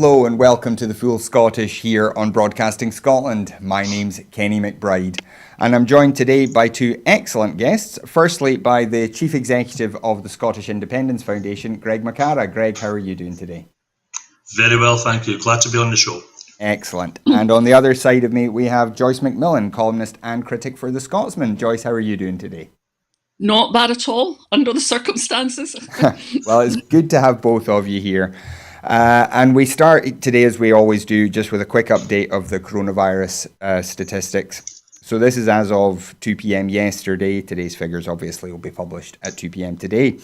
Hello and welcome to the Full Scottish here on Broadcasting Scotland. My name's Kenny McBride and I'm joined today by two excellent guests. Firstly, by the Chief Executive of the Scottish Independence Foundation, Greg McCarra. Greg, how are you doing today? Very well, thank you. Glad to be on the show. Excellent. And on the other side of me, we have Joyce McMillan, columnist and critic for The Scotsman. Joyce, how are you doing today? Not bad at all, under the circumstances. Well, it's good to have both of you here. And we start today, as we always do, just with a quick update of the coronavirus statistics. So this is as of 2 p.m. yesterday. Today's figures obviously will be published at 2 p.m. today.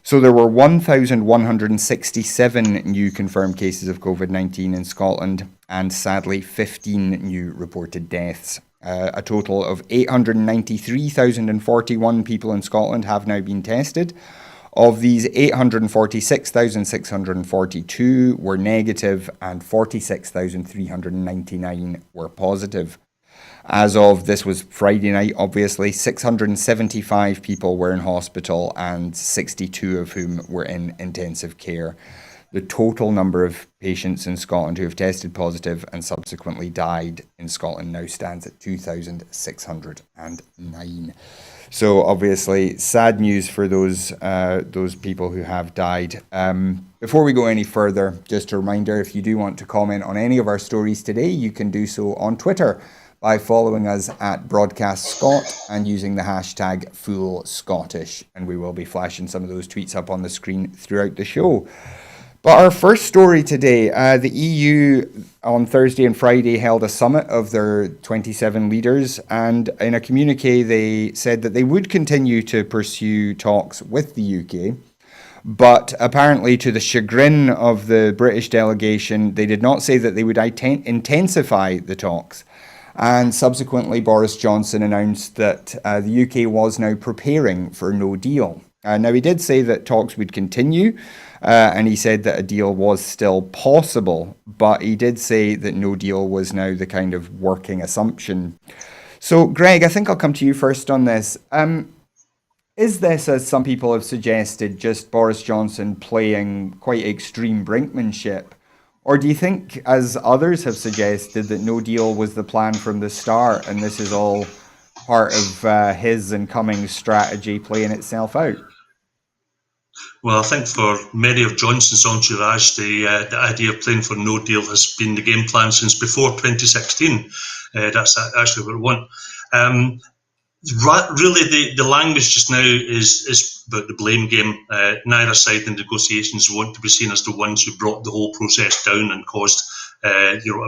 So there were 1,167 new confirmed cases of COVID-19 in Scotland and sadly 15 new reported deaths. A total of 893,041 people in Scotland have now been tested. Of these, 846,642 were negative and 46,399 were positive. As of, this was Friday night, obviously, 675 people were in hospital and 62 of whom were in intensive care. The total number of patients in Scotland who have tested positive and subsequently died in Scotland now stands at 2,609. So obviously, sad news for those people who have died. Before we go any further, just a reminder, if you do want to comment on any of our stories today, you can do so on Twitter by following us at Broadcast Scot and using the hashtag FullScottish. And we will be flashing some of those tweets up on the screen throughout the show. But our first story today, the EU on Thursday and Friday held a summit of their 27 leaders, and in a communique they said that they would continue to pursue talks with the UK, but apparently to the chagrin of the British delegation, they did not say that they would intensify the talks. And subsequently, Boris Johnson announced that the UK was now preparing for no deal. Now, he did say that talks would continue, and he said that a deal was still possible, but he did say that no deal was now the kind of working assumption. So, Greg, I think I'll come to you first on this. Is this, as some people have suggested, just Boris Johnson playing quite extreme brinkmanship? Or do you think, as others have suggested, that no deal was the plan from the start, and this is all part of his and Cummings' strategy playing itself out? Well, I think for many of Johnson's entourage, the idea of playing for no deal has been the game plan since before 2016. That's actually what we want. Really, the language just now is about the blame game. Neither side in negotiations want to be seen as the ones who brought the whole process down and caused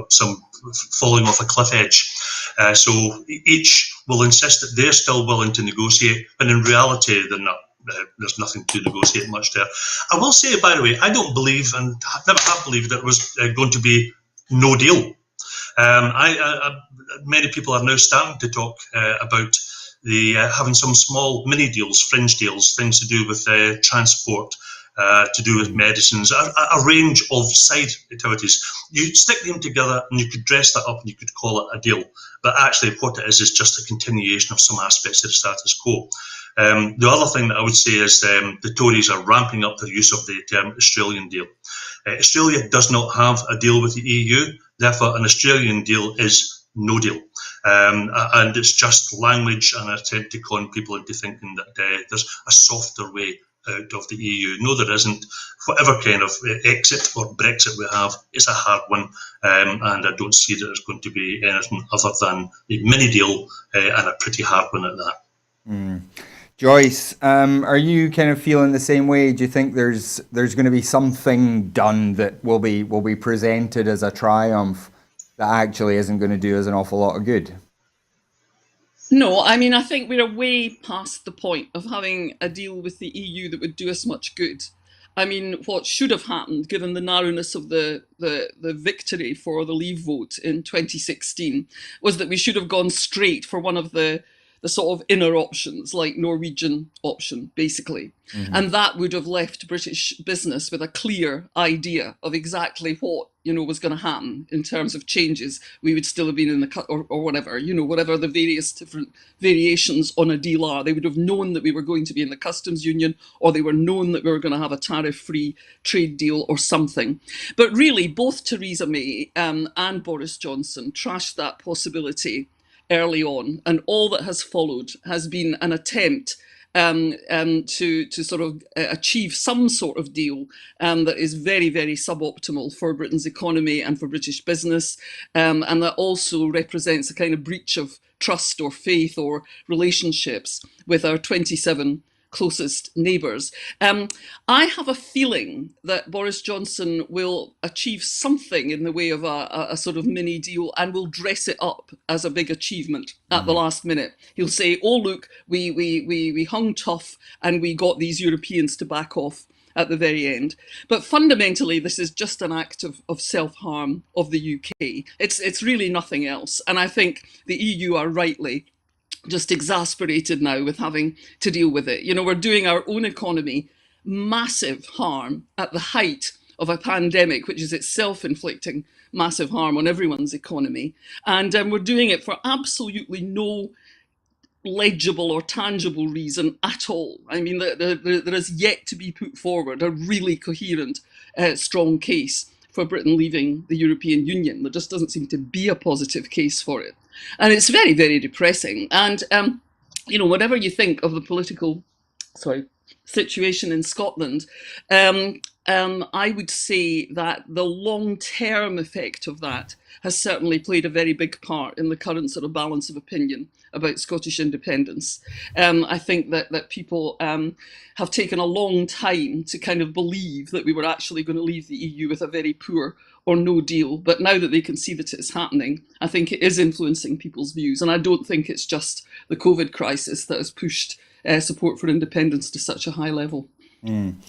some falling off a cliff edge. So each will insist that they're still willing to negotiate, but in reality, they're not. There's nothing to negotiate much there. I will say, by the way, I don't believe, and never have believed, that it was going to be no deal. Many people are now starting to talk about having some small mini deals, fringe deals, things to do with transport, to do with medicines, a range of side activities. You stick them together and you could dress that up and you could call it a deal. But actually what it is just a continuation of some aspects of the status quo. The other thing that I would say is the Tories are ramping up their use of the term Australian deal. Australia does not have a deal with the EU, therefore an Australian deal is no deal. And it's just language and an attempt to con people into thinking that there's a softer way out of the EU. No, there isn't. Whatever kind of exit or Brexit we have, it's a hard one, and I don't see that there's going to be anything other than a mini deal and a pretty hard one at that. Joyce, are you kind of feeling the same way? Do you think there's going to be something done that will be presented as a triumph that actually isn't going to do us an awful lot of good? No, I mean, I think we're way past the point of having a deal with the EU that would do us much good. I mean, what should have happened, given the narrowness of the victory for the Leave vote in 2016, was that we should have gone straight for one of the sort of inner options, like Norwegian option, basically. Mm-hmm. And that would have left British business with a clear idea of exactly what was going to happen in terms of changes, we would still have been in the or whatever, whatever the various different variations on a deal are. They would have known that we were going to be in the customs union, or they were known that we were going to have a tariff-free trade deal or something. But really, both Theresa May and Boris Johnson trashed that possibility early on, and all that has followed has been an attempt to sort of achieve some sort of deal that is very, very suboptimal for Britain's economy and for British business, and that also represents a kind of breach of trust or faith or relationships with our 27 closest neighbours. I have a feeling that Boris Johnson will achieve something in the way of a sort of mini deal and will dress it up as a big achievement at the last minute. He'll say, oh, look, we hung tough and we got these Europeans to back off at the very end. But fundamentally, this is just an act of self-harm of the UK. It's really nothing else. And I think the EU are rightly just exasperated now with having to deal with it. We're doing our own economy massive harm at the height of a pandemic, which is itself inflicting massive harm on everyone's economy. And we're doing it for absolutely no legible or tangible reason at all. I mean, there is yet to be put forward a really coherent, strong case for Britain leaving the European Union. There just doesn't seem to be a positive case for it. And it's very, very depressing. And, whatever you think of the political situation in Scotland, I would say that the long-term effect of that has certainly played a very big part in the current sort of balance of opinion about Scottish independence. I think that people have taken a long time to kind of believe that we were actually going to leave the EU with a very poor or no deal. But now that they can see that it's happening, I think it is influencing people's views. And I don't think it's just the COVID crisis that has pushed support for independence to such a high level. And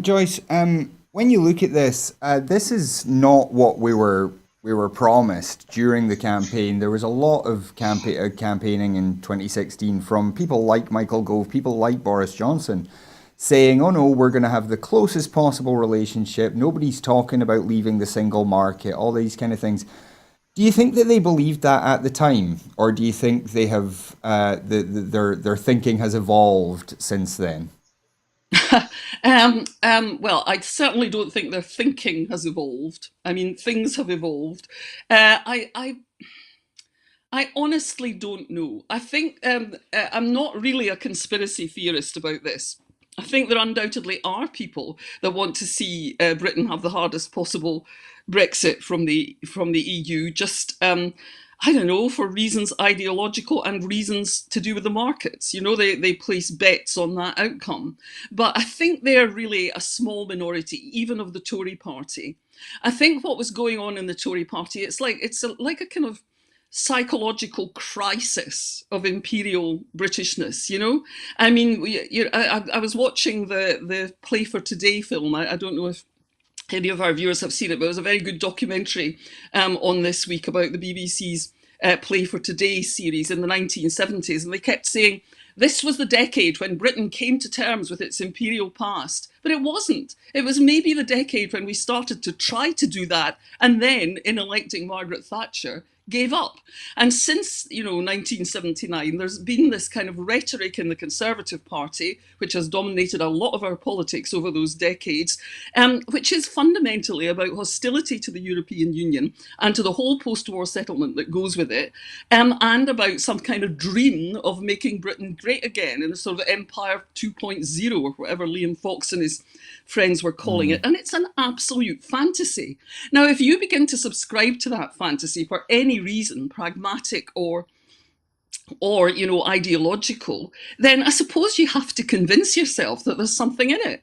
Joyce, when you look at this, this is not what we were promised during the campaign. There was a lot of campaigning in 2016 from people like Michael Gove, people like Boris Johnson, saying, oh no, we're going to have the closest possible relationship. Nobody's talking about leaving the single market, all these kind of things. Do you think that they believed that at the time? Or do you think they have their thinking has evolved since then? Well, I certainly don't think their thinking has evolved. I mean, things have evolved. I honestly don't know. I think I'm not really a conspiracy theorist about this. I think there undoubtedly are people that want to see Britain have the hardest possible Brexit from the EU, just I don't know, for reasons ideological and reasons to do with the markets. They place bets on that outcome. But I think they're really a small minority, even of the Tory party. I think what was going on in the Tory party, it's like a kind of psychological crisis of imperial Britishness, I mean, I was watching the Play for Today film. I don't know if any of our viewers have seen it, but it was a very good documentary on this week about the BBC's Play for Today series in the 1970s. And they kept saying, this was the decade when Britain came to terms with its imperial past. But it wasn't. It was maybe the decade when we started to try to do that, and then, in electing Margaret Thatcher, gave up. And since 1979, there's been this kind of rhetoric in the Conservative Party, which has dominated a lot of our politics over those decades, which is fundamentally about hostility to the European Union and to the whole post-war settlement that goes with it, and about some kind of dream of making Britain great again in a sort of Empire 2.0 or whatever Liam Fox and his friends were calling it. And it's an absolute fantasy. Now, if you begin to subscribe to that fantasy for any reason, pragmatic or ideological, then I suppose you have to convince yourself that there's something in it,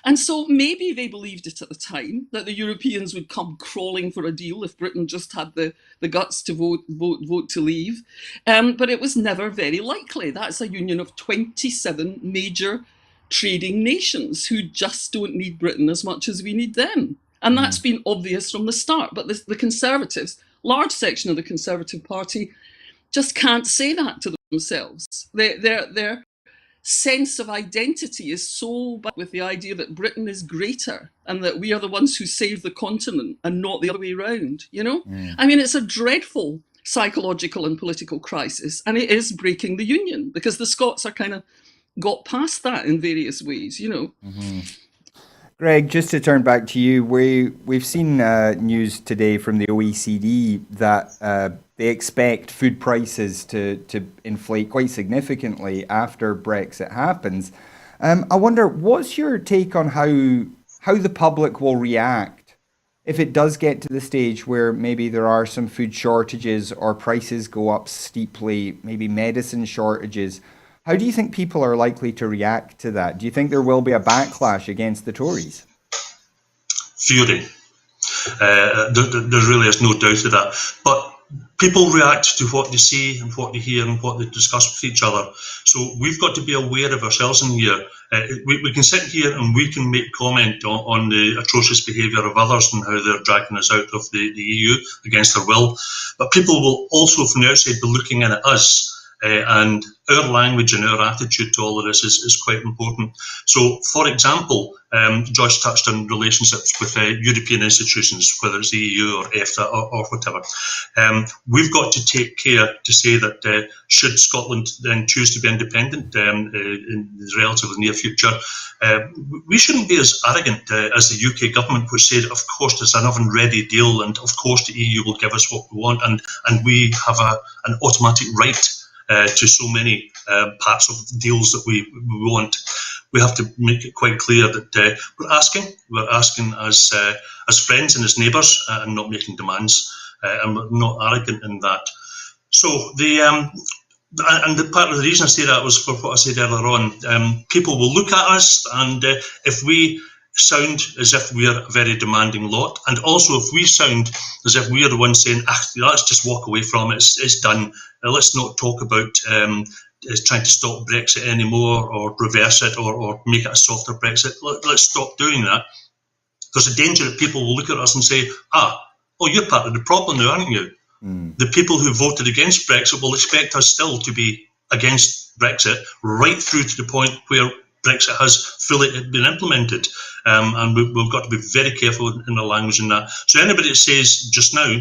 And so maybe they believed it at the time, that the Europeans would come crawling for a deal if Britain just had the guts to vote to leave. But it was never very likely. That's a union of 27 major trading nations who just don't need Britain as much as we need them. And that's been obvious from the start. But the Conservatives, large section of the Conservative Party, just can't say that to themselves. They're sense of identity is so bad with the idea that Britain is greater and that we are the ones who saved the continent and not the other way around, you know? I mean, it's a dreadful psychological and political crisis, and it is breaking the union because the Scots are kind of got past that in various ways, you know. Greg, just to turn back to you, we've seen news today from the OECD that they expect food prices to inflate quite significantly after Brexit happens. I wonder, what's your take on how the public will react if it does get to the stage where maybe there are some food shortages or prices go up steeply, maybe medicine shortages? How do you think people are likely to react to that? Do you think there will be a backlash against the Tories? Fury. There really is no doubt of that. But people react to what they see and what they hear and what they discuss with each other. So we've got to be aware of ourselves in here. We can sit here and we can make comment on the atrocious behaviour of others and how they're dragging us out of the EU against their will. But people will also from the outside be looking in at us. And our language and our attitude to all of this is quite important. So, for example, Joyce touched on relationships with European institutions, whether it's the EU or EFTA or whatever. We've got to take care to say that should Scotland then choose to be independent in the relatively near future, we shouldn't be as arrogant as the UK government, which said, of course, there's an oven-ready deal, and of course the EU will give us what we want, and we have an automatic right to so many parts of deals that we want. We have to make it quite clear that we're asking as friends and as neighbours, and not making demands, and we're not arrogant in that. So and the part of the reason I say that was for what I said earlier on. People will look at us, and if we sound as if we are a very demanding lot, and also if we sound as if we are the ones saying, let's just walk away from it, it's done, let's not talk about trying to stop Brexit anymore or reverse it or make it a softer Brexit, let's stop doing that. There's a danger that people will look at us and say, you're part of the problem now, aren't you? The people who voted against Brexit will expect us still to be against Brexit right through to the point where Brexit has fully been implemented, and we've got to be very careful in the language in that. So anybody that says just now,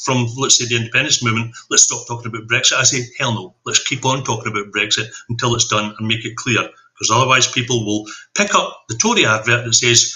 from let's say the independence movement, let's stop talking about Brexit, I say hell no. Let's keep on talking about Brexit until it's done and make it clear, because otherwise people will pick up the Tory advert that says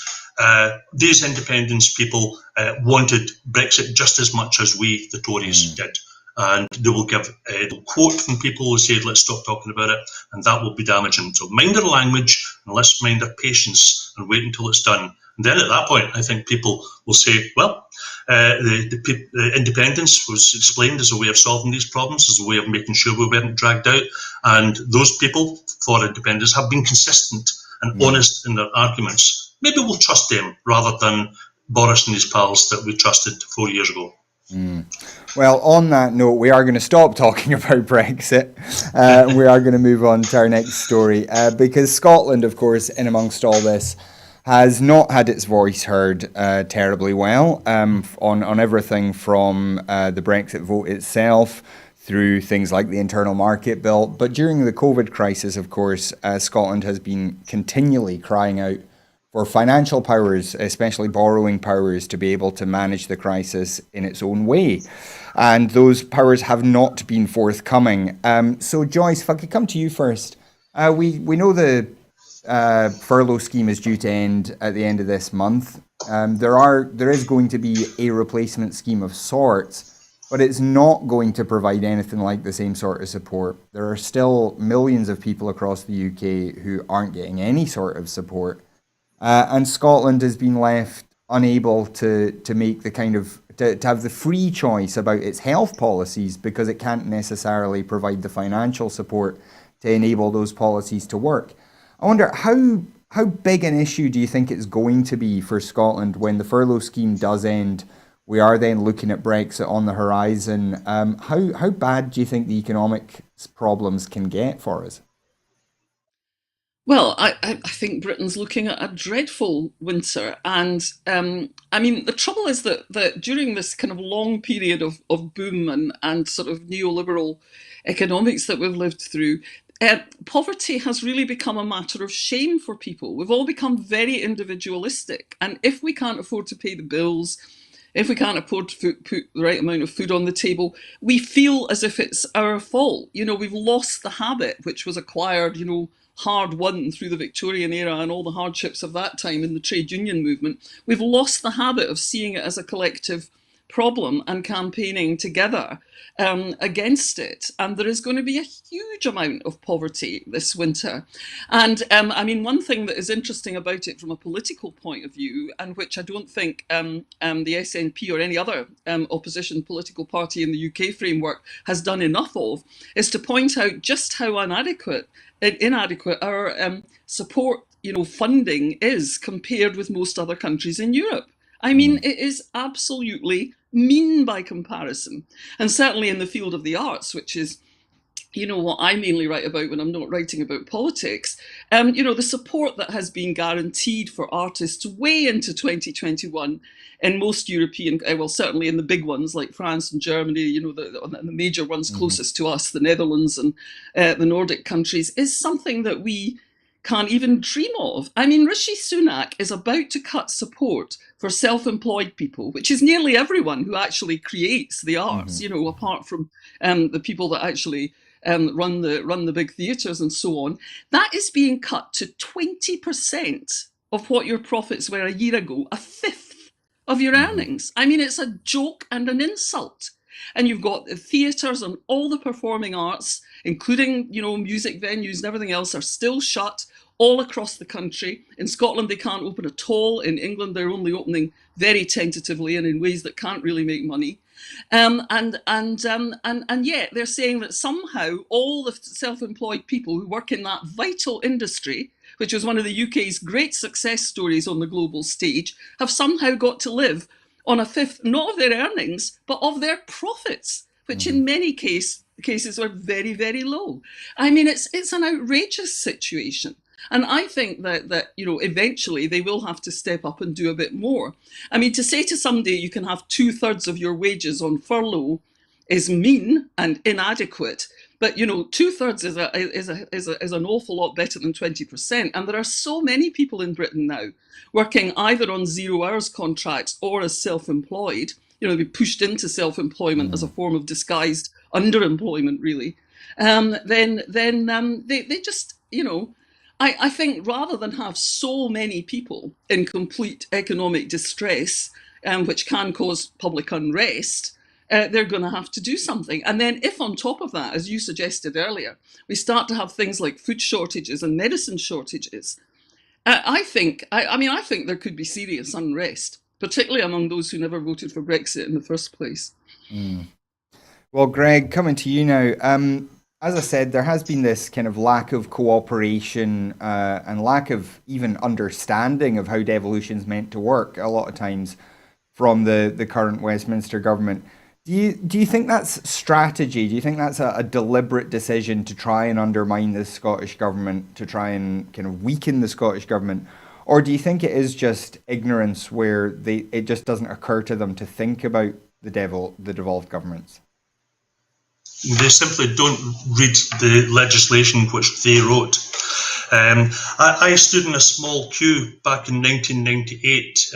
these independence people wanted Brexit just as much as we, the Tories, did. And they will give a quote from people who said, let's stop talking about it, and that will be damaging. So mind our language, and let's mind our patience, and wait until it's done. And then at that point, I think people will say, well, the independence was explained as a way of solving these problems, as a way of making sure we weren't dragged out. And those people for independence have been consistent and honest in their arguments. Maybe we'll trust them rather than Boris and his pals that we trusted 4 years ago. Well, on that note, we are going to stop talking about Brexit. We are going to move on to our next story, because Scotland, of course, in amongst all this, has not had its voice heard terribly well on everything from the Brexit vote itself through things like the Internal Market Bill. But during the COVID crisis, of course, Scotland has been continually crying out for financial powers, especially borrowing powers, to be able to manage the crisis in its own way. And those powers have not been forthcoming. So Joyce, if I could come to you first. We know the furlough scheme is due to end at the end of this month. There is going to be a replacement scheme of sorts, but it's not going to provide anything like the same sort of support. There are still millions of people across the UK who aren't getting any sort of support. And Scotland has been left unable to make the kind of, to have the free choice about its health policies because it can't necessarily provide the financial support to enable those policies to work. I wonder, how big an issue do you think it's going to be for Scotland when the furlough scheme does end? We are then looking at Brexit on the horizon. How bad do you think the economic problems can get for us? Well, I think Britain's looking at a dreadful winter. And I mean, the trouble is that during this kind of long period of boom and sort of neoliberal economics that we've lived through, poverty has really become a matter of shame for people. We've all become very individualistic. And if we can't afford to pay the bills, if we can't afford to put the right amount of food on the table, we feel as if it's our fault. We've lost the habit, which was acquired, hard won through the Victorian era and all the hardships of that time in the trade union movement. We've lost the habit of seeing it as a collective problem and campaigning together against it. And there is going to be a huge amount of poverty this winter. And one thing that is interesting about it from a political point of view, and which I don't think the SNP or any other opposition political party in the UK framework has done enough of, is to point out just how inadequate our support funding is compared with most other countries in Europe. It is absolutely mean by comparison. And certainly in the field of the arts, which is, what I mainly write about when I'm not writing about politics, the support that has been guaranteed for artists way into 2021 in most European, certainly in the big ones like France and Germany, the major ones closest to us, the Netherlands and the Nordic countries, is something that we can't even dream of. Rishi Sunak is about to cut support for self-employed people, which is nearly everyone who actually creates the arts, apart from the people that actually run the big theatres and so on. That is being cut to 20% of what your profits were a year ago, a fifth of your earnings. It's a joke and an insult. And you've got the theatres and all the performing arts, including, music venues and everything else, are still shut all across the country. In Scotland, they can't open at all. In England, they're only opening very tentatively and in ways that can't really make money. And yet they're saying that somehow all the self-employed people who work in that vital industry, which was one of the UK's great success stories on the global stage, have somehow got to live on a fifth, not of their earnings, but of their profits, which in many cases are very, very low. It's an outrageous situation. And I think that eventually they will have to step up and do a bit more. To say to somebody you can have 2/3 of your wages on furlough is mean and inadequate. But 2/3 is an awful lot better than 20%. And there are so many people in Britain now working either on 0 hours contracts or as self-employed. Be pushed into self-employment as a form of disguised underemployment, really. Then they just I think rather than have so many people in complete economic distress, which can cause public unrest, they're going to have to do something. And then if on top of that, as you suggested earlier, we start to have things like food shortages and medicine shortages, I think there could be serious unrest, particularly among those who never voted for Brexit in the first place. Well, Greg, coming to you now. As I said, there has been this kind of lack of cooperation and lack of even understanding of how devolution's meant to work a lot of times from the current Westminster government. Do you think that's strategy? Do you think that's a deliberate decision to try and undermine the Scottish government, to try and kind of weaken the Scottish government? Or do you think it is just ignorance where it just doesn't occur to them to think about the devolved governments? They simply don't read the legislation which they wrote. I stood in a small queue back in 1998.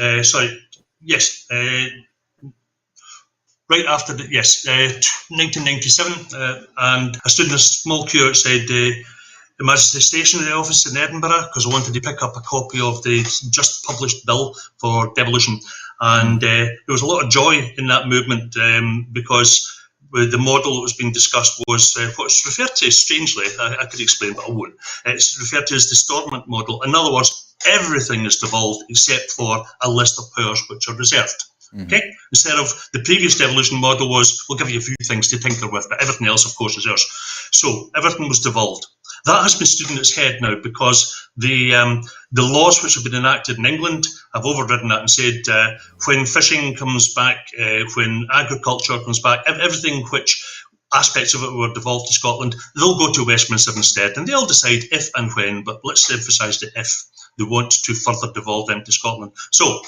Right after 1997, and I stood in a small queue outside the Majesty Stationery office in Edinburgh because I wanted to pick up a copy of the just published bill for devolution, and there was a lot of joy in that movement because the model that was being discussed was what's referred to, strangely, I could explain, but I won't. It's referred to as the Stormont model. In other words, everything is devolved except for a list of powers which are reserved. Okay? Instead of the previous devolution model was, we'll give you a few things to tinker with, but everything else, of course, is yours. So everything was devolved. That has been stood on its head now because the laws which have been enacted in England have overridden that and said when fishing comes back, when agriculture comes back, everything which aspects of it were devolved to Scotland, they'll go to Westminster instead, and they'll decide if and when, but let's emphasise the if they want to further devolve them to Scotland. So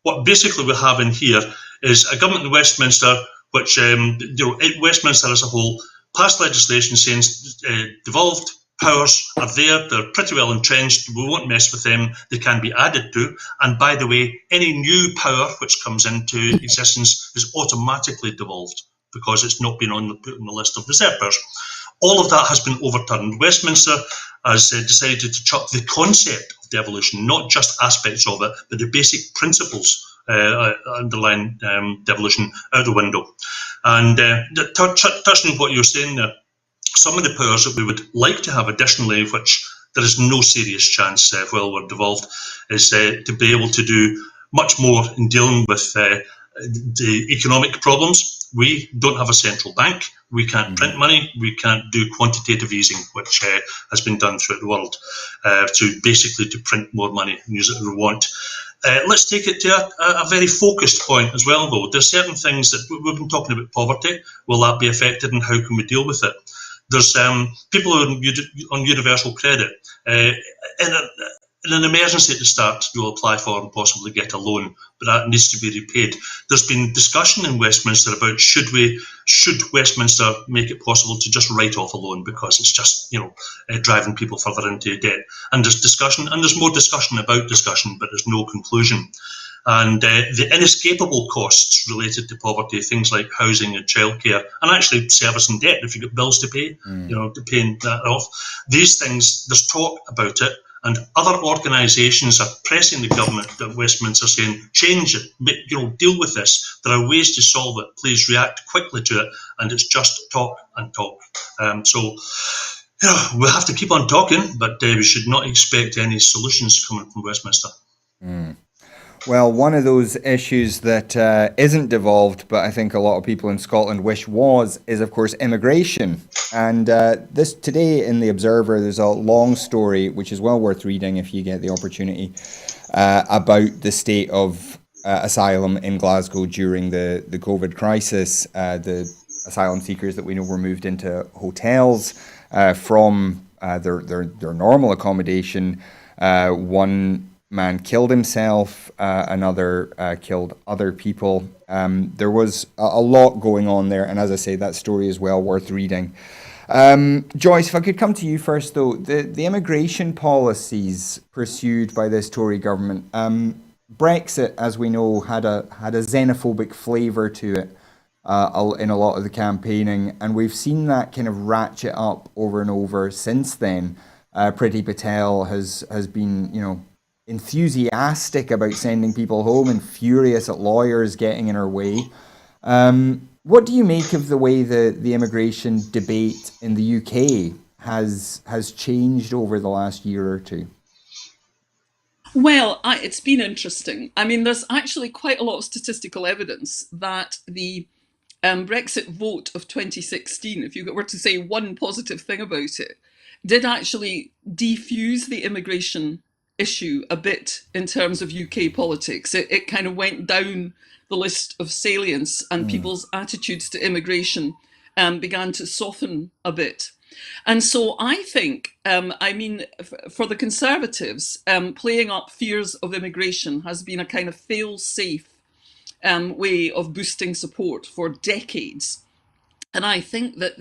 what basically we have in here is a government in Westminster, which Westminster as a whole passed legislation saying devolved powers are there, they're pretty well entrenched, we won't mess with them, they can be added to. And by the way, any new power which comes into existence is automatically devolved because it's not been put on the list of reserve powers. All of that has been overturned. Westminster has decided to chuck the concept of devolution, not just aspects of it, but the basic principles underlying devolution out the window. And touching on what you were saying there, some of the powers that we would like to have additionally, which there is no serious chance while we're devolved, is to be able to do much more in dealing with the economic problems. We don't have a central bank. We can't print money. We can't do quantitative easing, which has been done throughout the world, to print more money and use it as we want. Let's take it to a very focused point as well, though. There's certain things that we've been talking about poverty. Will that be affected, and how can we deal with it? There's people on universal credit. In an emergency at the start, you'll apply for and possibly get a loan, but that needs to be repaid. There's been discussion in Westminster about should Westminster make it possible to just write off a loan because it's just driving people further into debt. And there's discussion, and there's more discussion about discussion, but there's no conclusion. And the inescapable costs related to poverty, things like housing and childcare, and actually servicing debt if you've got bills to pay, to paying that off. These things, there's talk about it, and other organisations are pressing the government at Westminster saying, change it, deal with this. There are ways to solve it. Please react quickly to it. And it's just talk and talk. So we'll have to keep on talking, but we should not expect any solutions coming from Westminster. Well, one of those issues that isn't devolved, but I think a lot of people in Scotland wish was, is of course immigration. And this today in the Observer, there's a long story which is well worth reading if you get the opportunity about the state of asylum in Glasgow during the COVID crisis. The asylum seekers that we know were moved into hotels from their normal accommodation. One man killed himself, another killed other people. There was a lot going on there, and as I say, that story is well worth reading. Joyce, if I could come to you first, though, the immigration policies pursued by this Tory government, Brexit, as we know, had a xenophobic flavour to it in a lot of the campaigning, and we've seen that kind of ratchet up over and over since then. Priti Patel has been, enthusiastic about sending people home and furious at lawyers getting in her way. What do you make of the way the immigration debate in the UK has changed over the last year or two? Well, it's been interesting. I mean, there's actually quite a lot of statistical evidence that the Brexit vote of 2016, if you were to say one positive thing about it, did actually defuse the immigration issue a bit in terms of UK politics. It kind of went down the list of salience, and people's attitudes to immigration began to soften a bit. And so I think, for the Conservatives, playing up fears of immigration has been a kind of fail-safe way of boosting support for decades. And I think that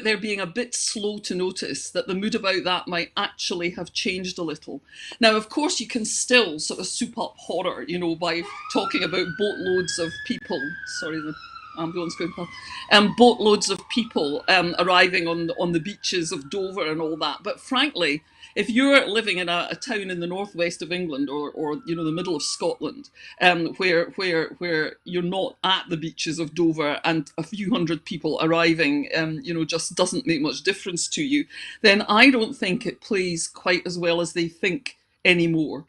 they're being a bit slow to notice that the mood about that might actually have changed a little. Now, of course, you can still sort of soup up horror, by talking about boatloads of people. Sorry, the ambulance going past. Boatloads of people arriving on the beaches of Dover and all that. But frankly, if you're living in a town in the northwest of England or the middle of Scotland, where you're not at the beaches of Dover and a few hundred people arriving, just doesn't make much difference to you, then I don't think it plays quite as well as they think anymore.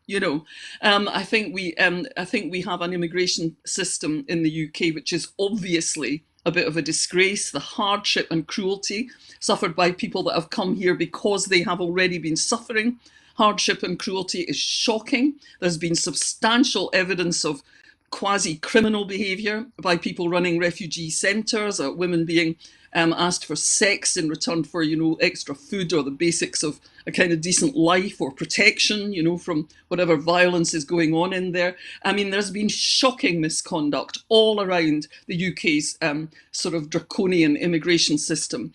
I think we have an immigration system in the UK which is obviously a bit of a disgrace. The hardship and cruelty suffered by people that have come here because they have already been suffering hardship and cruelty is shocking. There's been substantial evidence of quasi-criminal behaviour by people running refugee centres, women being asked for sex in return for, extra food or the basics of a kind of decent life or protection, from whatever violence is going on in there. I mean, there's been shocking misconduct all around the UK's sort of draconian immigration system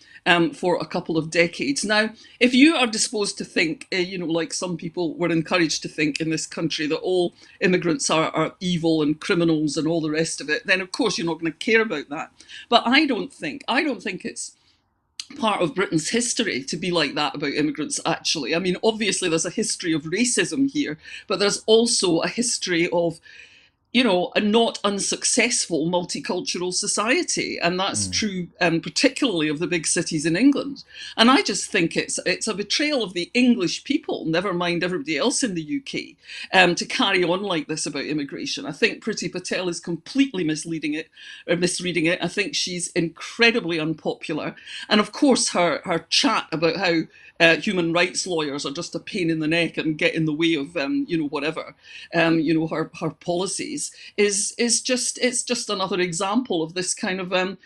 for a couple of decades. Now, if you are disposed to think, like some people were encouraged to think in this country, that all immigrants are evil and criminals and all the rest of it, then of course you're not going to care about that. But I don't think it's part of Britain's history to be like that about immigrants, actually. I mean, obviously there's a history of racism here, but there's also a history of a not unsuccessful multicultural society. And that's true particularly of the big cities in England. And I just think it's a betrayal of the English people, never mind everybody else in the UK, to carry on like this about immigration. I think Priti Patel is completely misreading it. I think she's incredibly unpopular. And of course, her chat about how human rights lawyers are just a pain in the neck and get in the way of, whatever, her policies is just another example of this kind of,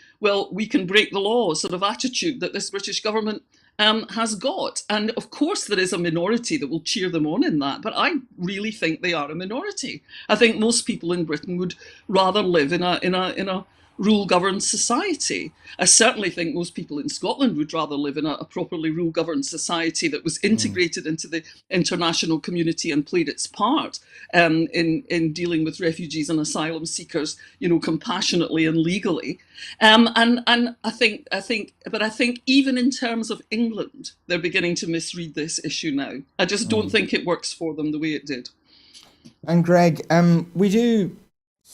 we can break the law sort of attitude that this British government has got. And of course there is a minority that will cheer them on in that, but I really think they are a minority. I think most people in Britain would rather live in a rule-governed society. I certainly think most people in Scotland would rather live in a properly rule-governed society that was integrated into the international community and played its part in dealing with refugees and asylum seekers, compassionately and legally. And I think even in terms of England, they're beginning to misread this issue now. I just don't think it works for them the way it did. And Greg, we do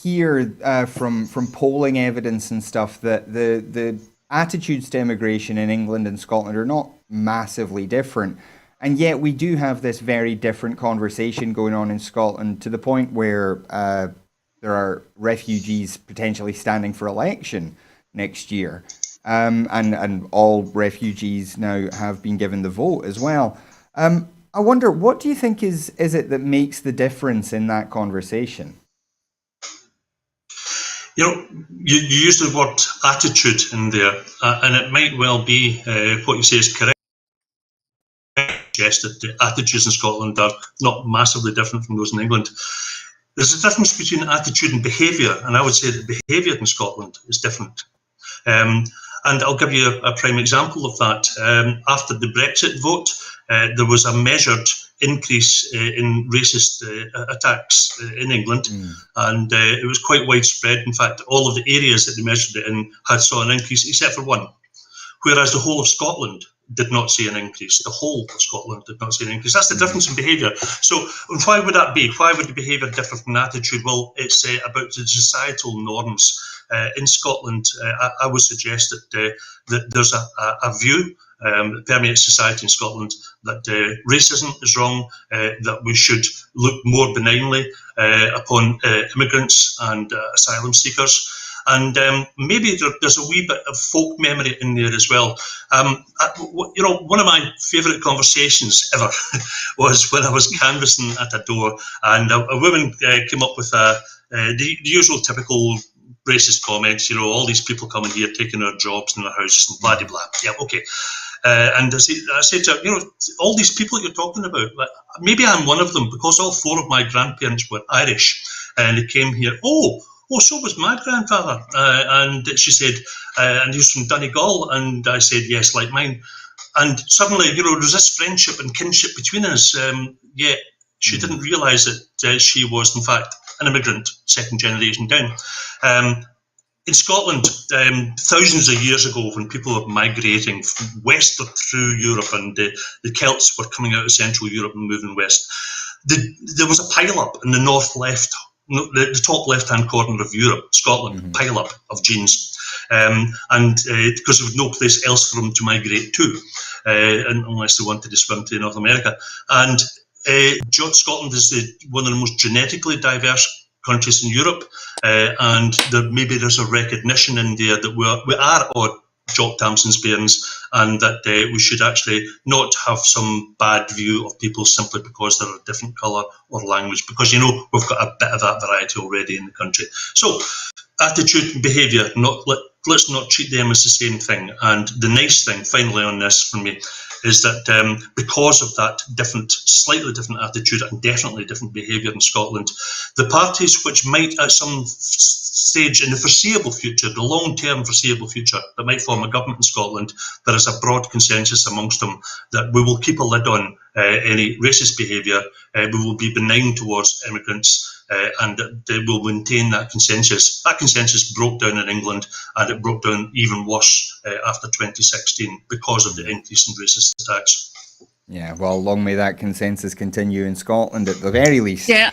hear from polling evidence and stuff that the attitudes to immigration in England and Scotland are not massively different. And yet we do have this very different conversation going on in Scotland, to the point where there are refugees potentially standing for election next year. And all refugees now have been given the vote as well. I wonder, what do you think is it that makes the difference in that conversation? You use the word attitude in there, and it might well be what you say is correct. Suggest that the attitudes in Scotland are not massively different from those in England. There's a difference between attitude and behaviour, and I would say that behaviour in Scotland is different. And I'll give you a prime example of that. After the Brexit vote, there was a measured increase in racist attacks in England, and it was quite widespread. In fact, all of the areas that they measured it in saw an increase, except for one, whereas the whole of Scotland did not see an increase. The whole of Scotland did not see an increase. That's the difference in behaviour. So why would that be? Why would the behaviour differ from the attitude? Well, it's about the societal norms. In Scotland, I would suggest that there's a view that permeates society in Scotland that racism is wrong, that we should look more benignly upon immigrants and asylum seekers. And maybe there's a wee bit of folk memory in there as well. One of my favourite conversations ever was when I was canvassing at a door, and a woman came up with the usual typical racist comments. All these people coming here, taking our jobs and our houses and blah, blah, blah. Yeah, okay. And I said to her, all these people you're talking about, maybe I'm one of them, because all four of my grandparents were Irish, and they came here. Oh, so was my grandfather. And she said, and he was from Donegal. And I said, yes, like mine. And suddenly, there was this friendship and kinship between us. Yet she didn't realise that she was, in fact, an immigrant, second generation down. In Scotland, thousands of years ago, when people were migrating west through Europe, and the Celts were coming out of Central Europe and moving west, there was a pile-up in the the top left-hand corner of Europe, Scotland, pile-up of genes. And because there was no place else for them to migrate to, unless they wanted to swim to North America. And Scotland is one of the most genetically diverse countries in Europe, and there's a recognition in there that we are odd Jock Tamson's bairns, and that we should actually not have some bad view of people simply because they're a different colour or language, because we've got a bit of that variety already in the country. So attitude and behaviour, let's not treat them as the same thing. And the nice thing, finally, on this for me, is that because of that slightly different attitude and definitely different behaviour in Scotland, the parties which might at some stage in the foreseeable future, the long-term foreseeable future, that might form a government in Scotland, there is a broad consensus amongst them that we will keep a lid on any racist behaviour, we will be benign towards immigrants, and they will maintain that consensus. That consensus broke down in England, and it broke down even worse after 2016 because of the increase in racist attacks. Yeah, well, long may that consensus continue in Scotland at the very least. Yeah,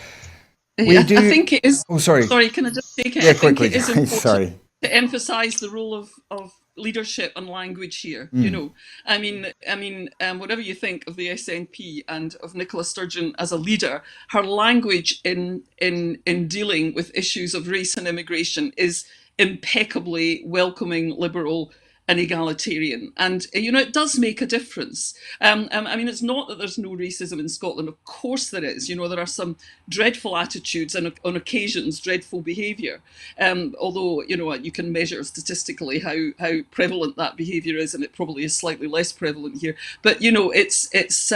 I think it is. Oh, sorry. Sorry, can I just take it? Yeah, I think quickly. it is important Sorry. to emphasise the role of leadership and language here. You know, I mean, whatever you think of the SNP and of Nicola Sturgeon as a leader, her language in dealing with issues of race and immigration is impeccably welcoming, liberal, and egalitarian, and it does make a difference. I mean, it's not that there's no racism in Scotland. Of course there is. There are some dreadful attitudes and on occasions dreadful behaviour. Although you can measure statistically how prevalent that behaviour is, and it probably is slightly less prevalent here. But it's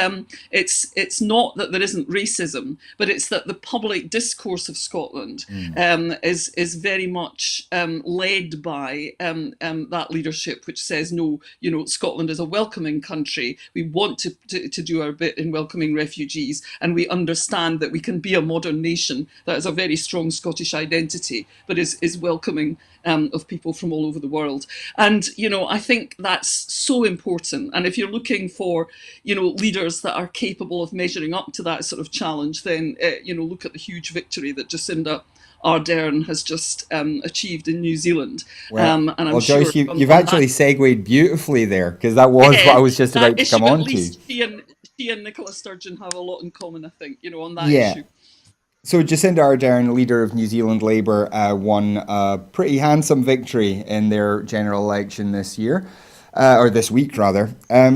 not that there isn't racism, but it's that the public discourse of Scotland is very much led by that leadership, which says no, Scotland is a welcoming country. We want to do our bit in welcoming refugees, and we understand that we can be a modern nation that has a very strong Scottish identity, but is welcoming of people from all over the world. And I think that's so important. And if you're looking for leaders that are capable of measuring up to that sort of challenge, then look at the huge victory that Jacinda Ardern has just achieved in New Zealand. Well, and I'm Joyce, sure you've actually segued beautifully there, because that was what I was just about to come on to. She and Nicola Sturgeon have a lot in common, I think, on that Yeah. issue. So Jacinda Ardern, leader of New Zealand Labour, won a pretty handsome victory in their general election this year, or this week rather.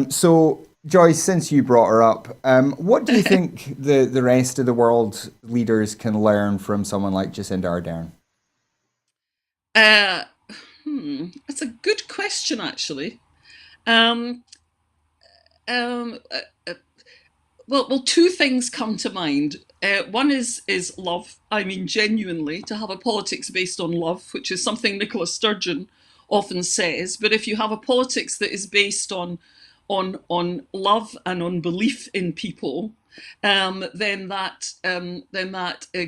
So Joyce, since you brought her up, what do you think the rest of the world leaders can learn from someone like Jacinda Ardern? That's a good question, actually. Well, two things come to mind. One is love. I mean, genuinely, to have a politics based on love, which is something Nicola Sturgeon often says. But if you have a politics that is based on love and on belief in people, then that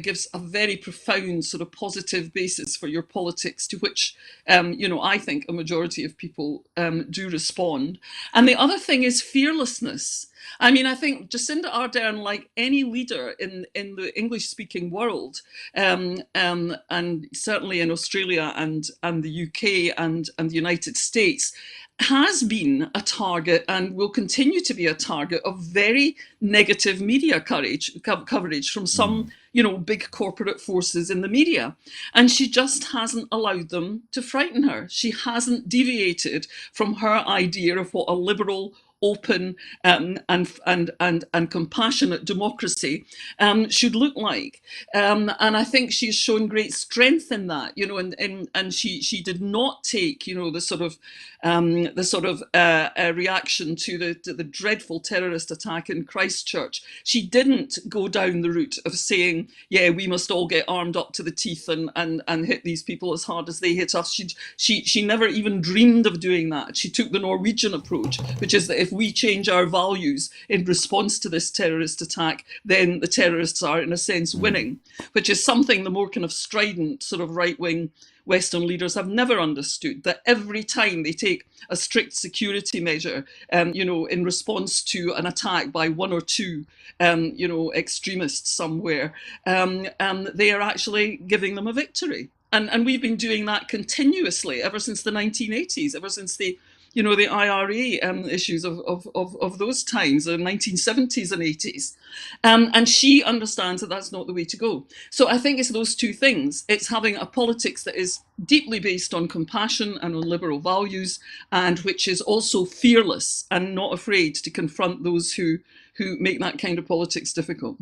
gives a very profound sort of positive basis for your politics, to which I think a majority of people do respond. And the other thing is fearlessness. I mean, I think Jacinda Ardern, like any leader in the English-speaking world, and certainly in Australia and the UK and the United States, has been a target and will continue to be a target of very negative media coverage from some, big corporate forces in the media. And she just hasn't allowed them to frighten her. She hasn't deviated from her idea of what a liberal, open and compassionate democracy should look like, and I think she's shown great strength in that. And she did not take the sort of reaction to the dreadful terrorist attack in Christchurch. She didn't go down the route of saying, yeah, we must all get armed up to the teeth and hit these people as hard as they hit us. She never even dreamed of doing that. She took the Norwegian approach, which is that if we change our values in response to this terrorist attack, then the terrorists are, in a sense, winning, which is something the more kind of strident sort of right-wing Western leaders have never understood, that every time they take a strict security measure, in response to an attack by one or two, extremists somewhere, they are actually giving them a victory. And we've been doing that continuously ever since the 1980s, ever since the IRA issues of those times, the 1970s and 80s. And she understands that that's not the way to go. So I think it's those two things. It's having a politics that is deeply based on compassion and on liberal values, and which is also fearless and not afraid to confront those who make that kind of politics difficult.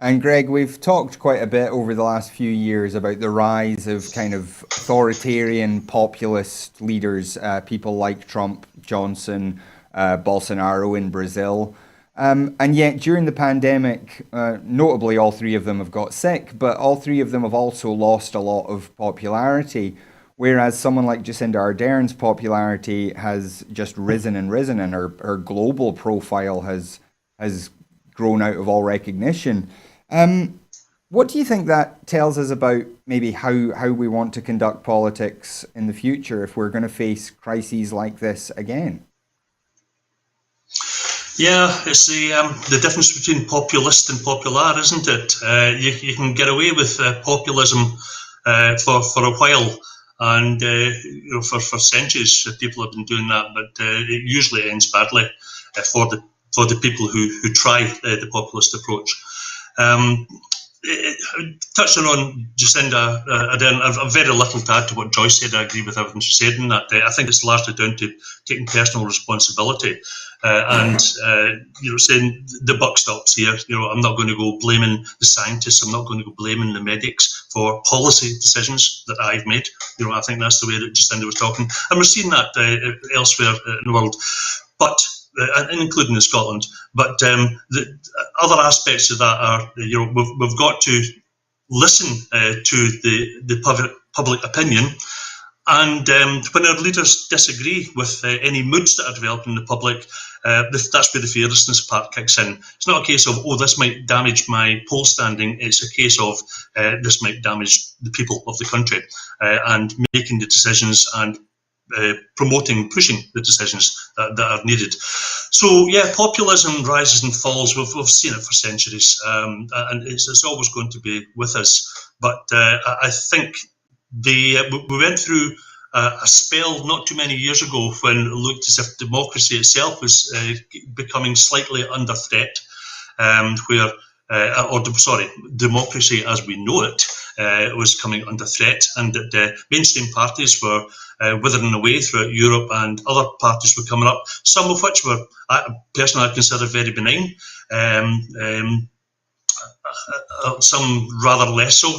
And Greg, we've talked quite a bit over the last few years about the rise of kind of authoritarian populist leaders, people like Trump, Johnson, Bolsonaro in Brazil. And yet, during the pandemic, notably all three of them have got sick, but all three of them have also lost a lot of popularity. Whereas someone like Jacinda Ardern's popularity has just risen and risen, and her global profile has grown out of all recognition. What do you think that tells us about maybe how we want to conduct politics in the future if we're going to face crises like this again? Yeah, it's the difference between populist and popular, isn't it? You can get away with populism for a while, and for centuries people have been doing that, but it usually ends badly for the people who try the populist approach. Touching on Jacinda Ardern, I've very little to add to what Joyce said. I agree with everything she said in that. I think it's largely down to taking personal responsibility and saying the buck stops here. I'm not going to go blaming the scientists. I'm not going to go blaming the medics for policy decisions that I've made. I think that's the way that Jacinda was talking, and we're seeing that elsewhere in the world, but including in Scotland. But the other aspects of that are, we've got to listen to the public opinion, and when our leaders disagree with any moods that are developing in the public, that's where the fearlessness part kicks in. It's not a case of, this might damage my poll standing. It's a case of this might damage the people of the country, and making the decisions and promoting, pushing the decisions that are needed. So yeah, populism rises and falls. We've seen it for centuries, and it's always going to be with us. But I think we went through a spell not too many years ago when it looked as if democracy itself was becoming slightly under threat, where democracy as we know it was coming under threat, and that mainstream parties were withering away throughout Europe, and other parties were coming up, some of which were personally I consider very benign, some rather less so.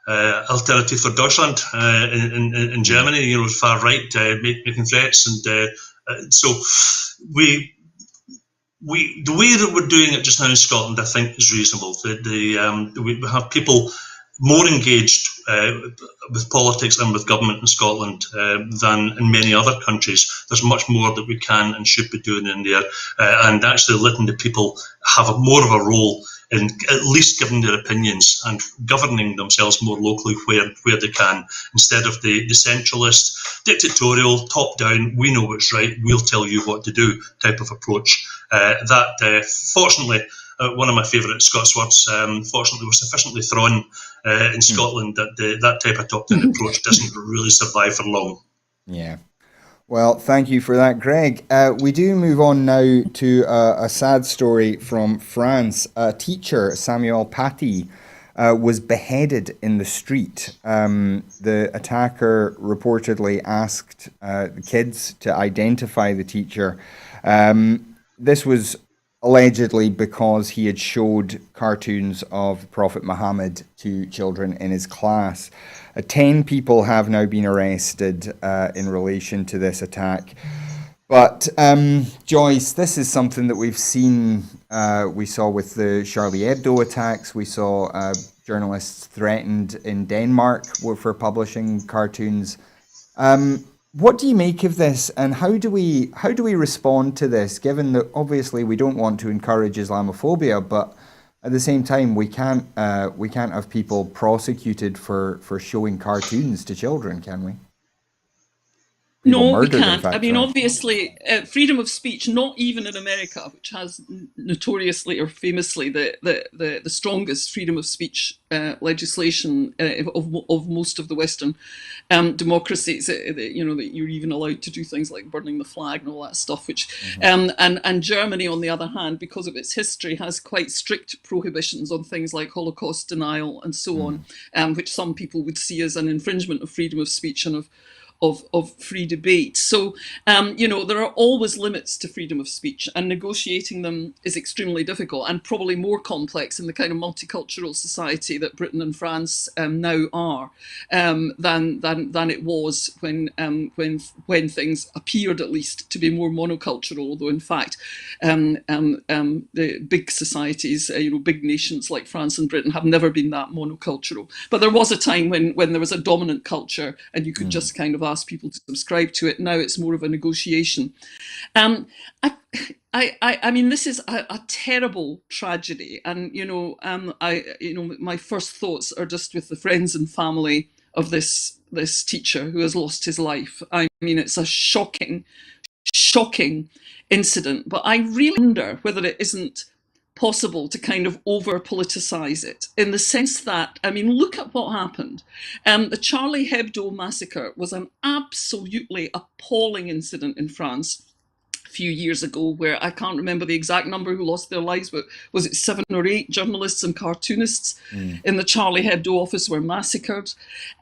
Alternative for Deutschland in Germany, far right making threats, and so the way that we're doing it just now in Scotland, I think, is reasonable. We have people more engaged with politics and with government in Scotland than in many other countries. There's much more that we can and should be doing in there, and actually letting the people have more of a role in at least giving their opinions and governing themselves more locally where they can, instead of the centralist, dictatorial, top-down, we know what's right, we'll tell you what to do type of approach. Fortunately, one of my favourite Scots words, fortunately, was sufficiently thrown in Scotland that that type of top-down approach doesn't really survive for long. Yeah. Well, thank you for that, Greg. We do move on now to a sad story from France. A teacher, Samuel Paty, was beheaded in the street. The attacker reportedly asked the kids to identify the teacher. This was allegedly because he had showed cartoons of Prophet Muhammad to children in his class. 10 people have now been arrested in relation to this attack. But Joyce, this is something that we've seen. We saw with the Charlie Hebdo attacks. We saw journalists threatened in Denmark for publishing cartoons. What do you make of this, and how do we respond to this, given that obviously we don't want to encourage Islamophobia, but at the same time we can't have people prosecuted for showing cartoons to children, can we? No, we can't. I mean, obviously, freedom of speech, not even in America, which has notoriously or famously the strongest freedom of speech legislation of most of the Western democracies, that you're even allowed to do things like burning the flag and all that stuff, which and Germany, on the other hand, because of its history, has quite strict prohibitions on things like Holocaust denial and so on, which some people would see as an infringement of freedom of speech and of free debate. So, there are always limits to freedom of speech, and negotiating them is extremely difficult and probably more complex in the kind of multicultural society that Britain and France now are than it was when things appeared, at least, to be more monocultural. Although, in fact, the big societies, big nations like France and Britain have never been that monocultural. But there was a time when there was a dominant culture, and you could just kind of ask people to subscribe to it. Now it's more of a negotiation. I mean, this is a terrible tragedy, and my first thoughts are just with the friends and family of this teacher who has lost his life. I mean, it's a shocking incident, but I really wonder whether it isn't possible to kind of over-politicize it, in the sense that, I mean, look at what happened. The Charlie Hebdo massacre was an absolutely appalling incident in France a few years ago, where I can't remember the exact number who lost their lives, but was it 7 or 8 journalists and cartoonists in the Charlie Hebdo office were massacred.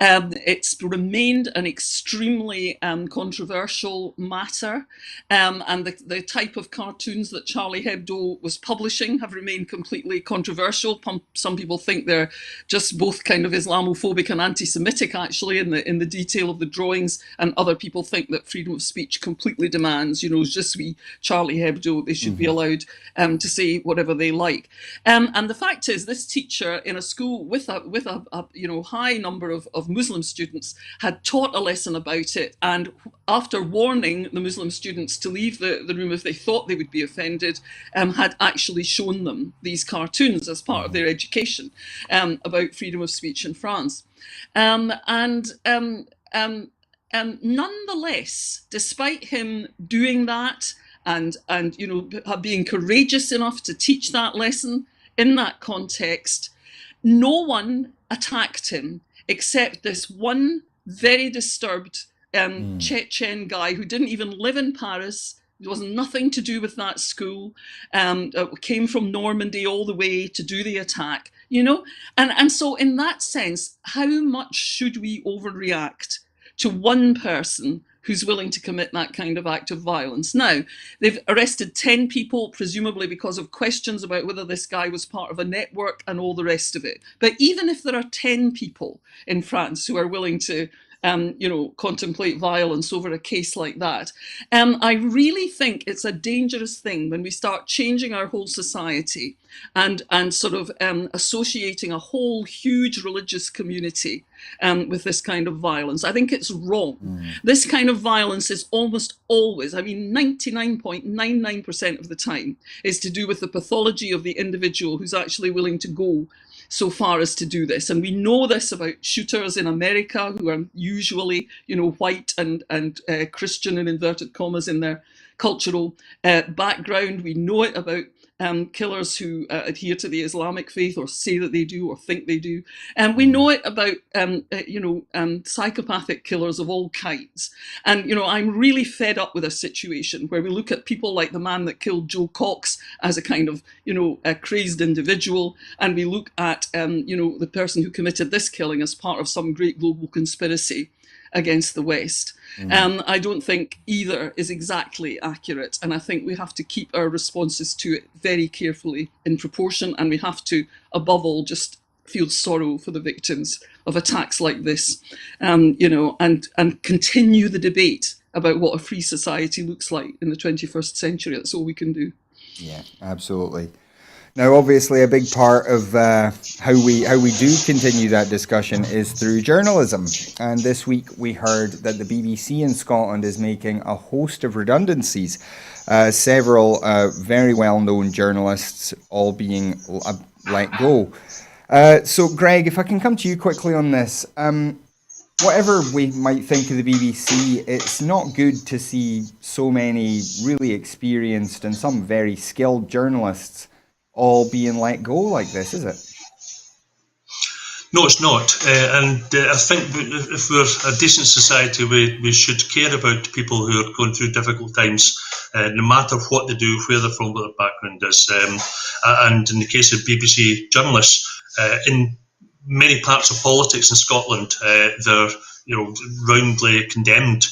It's remained an extremely controversial matter, and the type of cartoons that Charlie Hebdo was publishing have remained completely controversial. Some people think they're just both kind of Islamophobic and anti-Semitic, actually, in the detail of the drawings, and other people think that freedom of speech completely demands, just Charlie Hebdo, they should be allowed to say whatever they like. And the fact is, this teacher in a school with a high number of Muslim students had taught a lesson about it, and after warning the Muslim students to leave the room if they thought they would be offended, had actually shown them these cartoons as part of their education about freedom of speech in France. Nonetheless, despite him doing that and being courageous enough to teach that lesson in that context, no one attacked him except this one very disturbed Chechen guy who didn't even live in Paris. There was nothing to do with that school, came from Normandy all the way to do the attack, And so in that sense, how much should we overreact to one person who's willing to commit that kind of act of violence? Now, they've arrested 10 people, presumably because of questions about whether this guy was part of a network and all the rest of it. But even if there are 10 people in France who are willing to contemplate violence over a case like that, I really think it's a dangerous thing when we start changing our whole society and sort of associating a whole huge religious community with this kind of violence. I think it's wrong. This kind of violence is almost always, 99.99% of the time, is to do with the pathology of the individual who's actually willing to go so far as to do this. And we know this about shooters in America, who are usually, white and Christian in inverted commas in their cultural background. We know it about killers who adhere to the Islamic faith, or say that they do, or think they do. And we know it about, psychopathic killers of all kinds. And, I'm really fed up with a situation where we look at people like the man that killed Joe Cox as a kind of, a crazed individual, and we look at, the person who committed this killing as part of some great global conspiracy against the West. I don't think either is exactly accurate, and I think we have to keep our responses to it very carefully in proportion, and we have to, above all, just feel sorrow for the victims of attacks like this, and continue the debate about what a free society looks like in the 21st century. That's all we can do. Yeah, absolutely. Now, obviously, a big part of how we do continue that discussion is through journalism. And this week we heard that the BBC in Scotland is making a host of redundancies. Several very well-known journalists all being let go. So, Greg, if I can come to you quickly on this. Whatever we might think of the BBC, it's not good to see so many really experienced and some very skilled journalists all being let go like this, is it? No, it's not. And I think if we're a decent society, we should care about people who are going through difficult times, no matter what they do, where they're from, what their background is. And in the case of BBC journalists, in many parts of politics in Scotland, their roundly condemned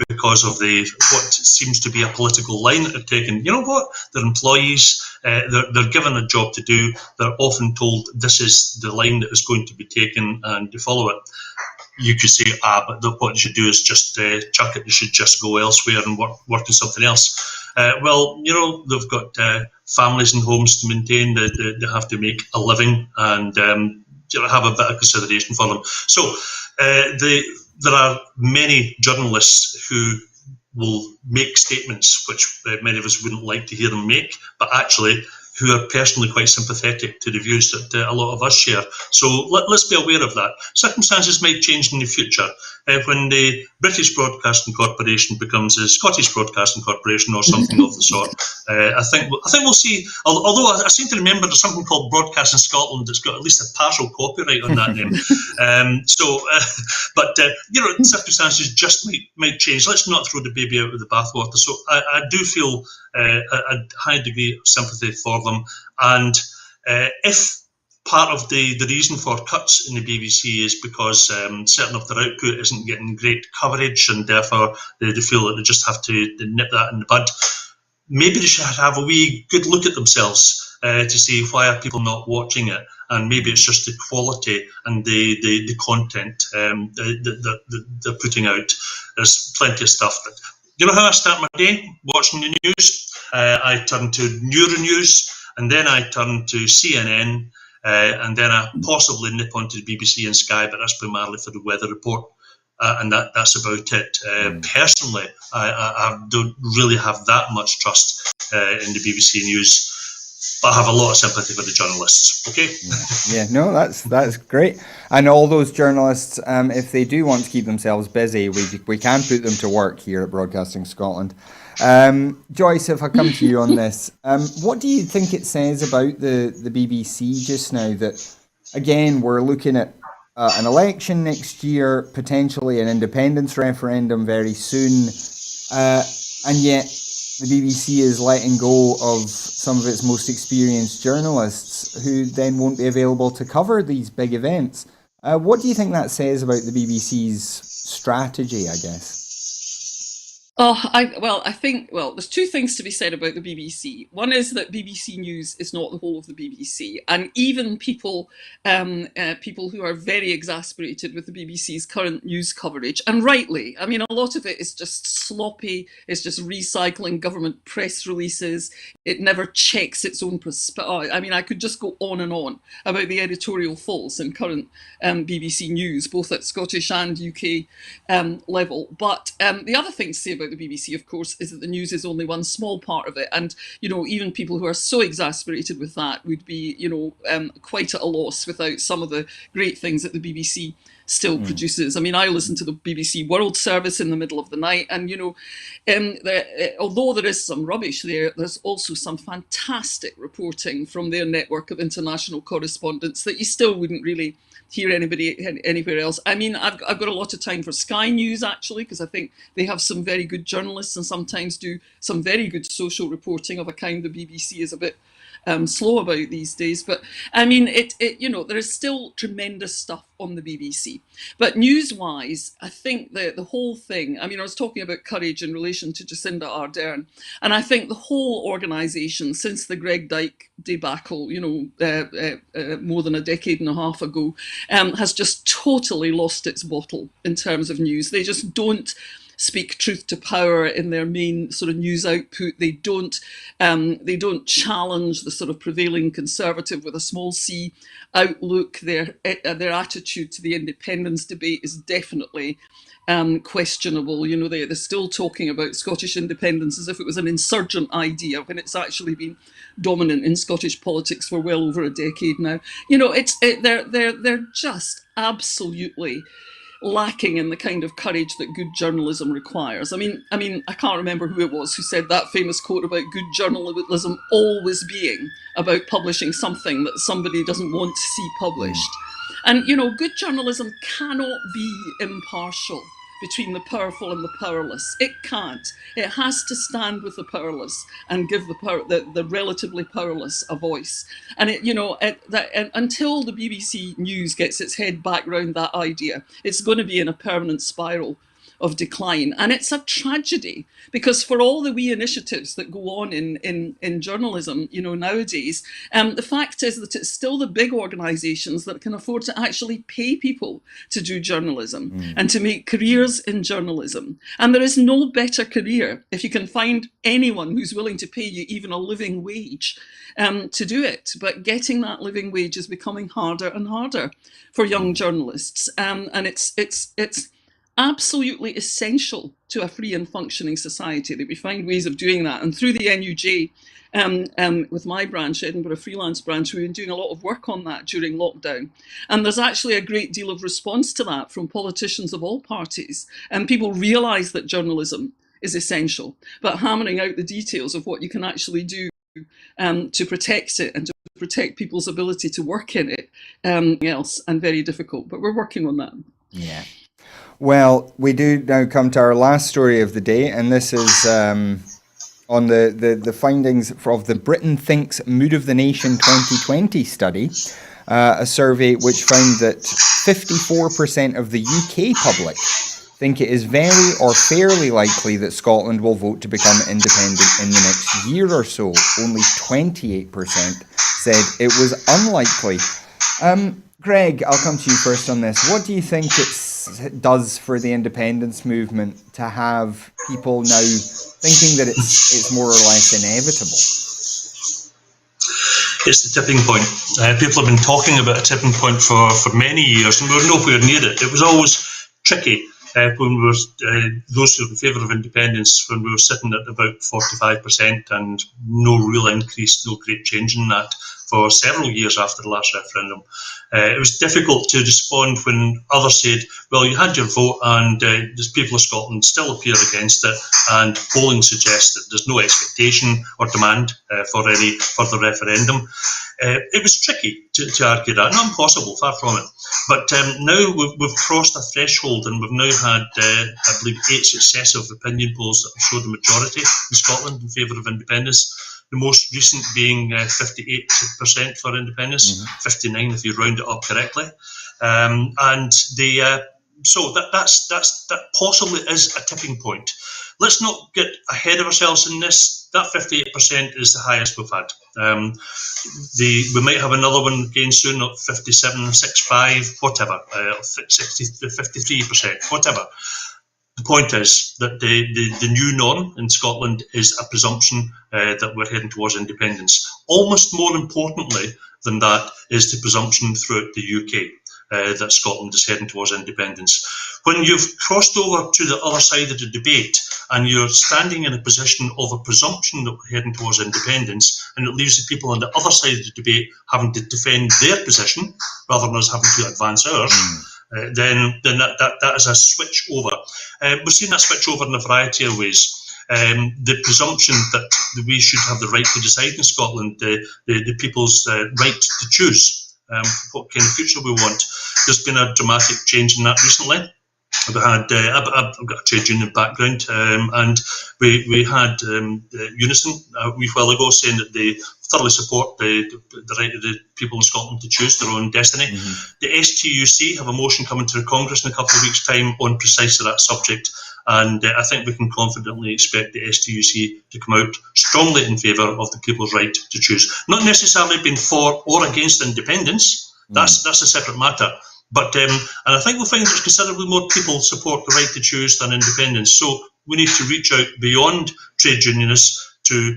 because of what seems to be a political line that they're taking. You know what? They're employees. They're given a job to do. They're often told this is the line that is going to be taken, and they follow it. You could say, but what they should do is just chuck it. They should just go elsewhere and work on something else. Well, they've got families and homes to maintain. They have to make a living and have a bit of consideration for them. So there are many journalists who will make statements which many of us wouldn't like to hear them make, but actually who are personally quite sympathetic to the views that a lot of us share. So let's be aware of that. Circumstances might change in the future. When the British Broadcasting Corporation becomes a Scottish Broadcasting Corporation or something of the sort, I think we'll see. Although I seem to remember there's something called Broadcasting Scotland that's got at least a partial copyright on that name. But circumstances just might change. Let's not throw the baby out with the bathwater. So I do feel a high degree of sympathy for them, and if part of the reason for cuts in the BBC is because certain of their output isn't getting great coverage, and therefore they feel that they just have to nip that in the bud, maybe they should have a wee good look at themselves to see why are people not watching it, and maybe it's just the quality and the content that they're putting out. There's plenty of stuff that. You know how I start my day? Watching the news. I turn to Euronews, and then I turn to CNN, and then I possibly nip onto the BBC and Sky, but that's primarily for the weather report, and that's about it. Personally, I don't really have that much trust in the BBC News, but I have a lot of sympathy for the journalists. Okay? Yeah, no, that's great. And all those journalists, if they do want to keep themselves busy, we can put them to work here at Broadcasting Scotland. Joyce, if I come to you on this, what do you think it says about the BBC just now that, again, we're looking at an election next year, potentially an independence referendum very soon, and yet the BBC is letting go of some of its most experienced journalists who then won't be available to cover these big events. What do you think that says about the BBC's strategy, I guess? I think there's two things to be said about the BBC. One is that BBC News is not the whole of the BBC, and even people who are very exasperated with the BBC's current news coverage, and rightly. I mean, a lot of it is just sloppy. It's just recycling government press releases. It never checks its own perspective. I mean, I could just go on and on about the editorial faults in current BBC News, both at Scottish and UK level. But the other thing to say about the BBC, of course, is that the news is only one small part of it, and even people who are so exasperated with that would be quite at a loss without some of the great things that the BBC still produces. I mean, I listen to the BBC World Service in the middle of the night, and although there is some rubbish there's also some fantastic reporting from their network of international correspondents that you still wouldn't really hear anybody anywhere else. I mean, I've got a lot of time for Sky News, actually, because I think they have some very good journalists and sometimes do some very good social reporting of a kind the BBC is a bit slow about these days. But I mean, there is still tremendous stuff on the BBC. But news-wise, I think the whole thing, I mean, I was talking about courage in relation to Jacinda Ardern, and I think the whole organisation, since the Greg Dyke debacle, more than a decade and a half ago, has just totally lost its bottle in terms of news. They just don't speak truth to power in their main sort of news output. They don't challenge the sort of prevailing conservative with a small c outlook. Their attitude to the independence debate is definitely questionable. They're still talking about Scottish independence as if it was an insurgent idea when it's actually been dominant in Scottish politics for well over a decade now. They're just absolutely lacking in the kind of courage that good journalism requires. I mean, I can't remember who it was who said that famous quote about good journalism always being about publishing something that somebody doesn't want to see published. And, good journalism cannot be impartial. between the powerful and the powerless. It can't. It has to stand with the powerless and give the relatively powerless a voice. And until the BBC News gets its head back round that idea, it's going to be in a permanent spiral of decline. And it's a tragedy, because for all the wee initiatives that go on in journalism, nowadays, the fact is that it's still the big organisations that can afford to actually pay people to do journalism and to make careers in journalism. And there is no better career if you can find anyone who's willing to pay you even a living wage to do it. But getting that living wage is becoming harder and harder for young journalists. And it's absolutely essential to a free and functioning society that we find ways of doing that. And through the NUJ, with my branch, Edinburgh Freelance Branch, we've been doing a lot of work on that during lockdown. And there's actually a great deal of response to that from politicians of all parties. And people realise that journalism is essential, but hammering out the details of what you can actually do to protect it and to protect people's ability to work in it, else, and very difficult. But we're working on that. Yeah. Well, we do now come to our last story of the day, and this is on the findings of the Britain Thinks Mood of the Nation 2020 study, a survey which found that 54% of the UK public think it is very or fairly likely that Scotland will vote to become independent in the next year or so. Only 28% said it was unlikely. Greg, I'll come to you first on this. What do you think it does for the independence movement to have people now thinking that it's more or less inevitable? It's the tipping point. People have been talking about a tipping point for many years, and we're nowhere near it. It was always tricky when we were those who were in favour of independence, when we were sitting at about 45% and no real increase, no great change in that for several years after the last referendum. It was difficult to respond when others said, well, you had your vote and the people of Scotland still appear against it, and polling suggests that there's no expectation or demand for any further referendum. It was tricky to argue that, not impossible, far from it. But now we've crossed a threshold, and we've now had, I believe, 8 successive opinion polls that show the majority in Scotland in favour of independence. The most recent being 58% for independence, 59 if you round it up correctly, so that possibly is a tipping point. Let's not get ahead of ourselves in this. That 58% is the highest we've had. We might have another one again soon at 57, 65, whatever, 60 to 53%, whatever. The point is that the new norm in Scotland is a presumption that we're heading towards independence. Almost more importantly than that is the presumption throughout the UK that Scotland is heading towards independence. When you've crossed over to the other side of the debate and you're standing in a position of a presumption that we're heading towards independence, and it leaves the people on the other side of the debate having to defend their position rather than us having to advance ours, then that is a switch over. We've seen that switch over in a variety of ways. The presumption that we should have the right to decide in Scotland, the people's right to choose what kind of future we want. There's been a dramatic change in that recently. I've got a trade union background, and we had Unison a wee while ago saying that they thoroughly support the right of the people in Scotland to choose their own destiny. The STUC have a motion coming to the Congress in a couple of weeks' time on precisely that subject, and I think we can confidently expect the STUC to come out strongly in favour of the people's right to choose. Not necessarily being for or against independence, that's a separate matter. But and I think we'll find there's considerably more people support the right to choose than independence. So we need to reach out beyond trade unionists to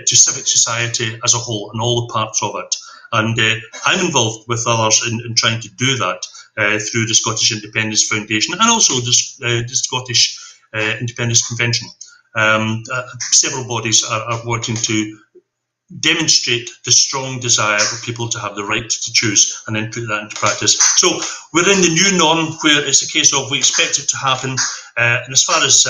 civic society as a whole and all the parts of it. And I'm involved with others in trying to do that through the Scottish Independence Foundation and also the Scottish Independence Convention. Several bodies are wanting to demonstrate the strong desire for people to have the right to choose and then put that into practice. So we're in the new norm where it's a case of we expect it to happen. And as far as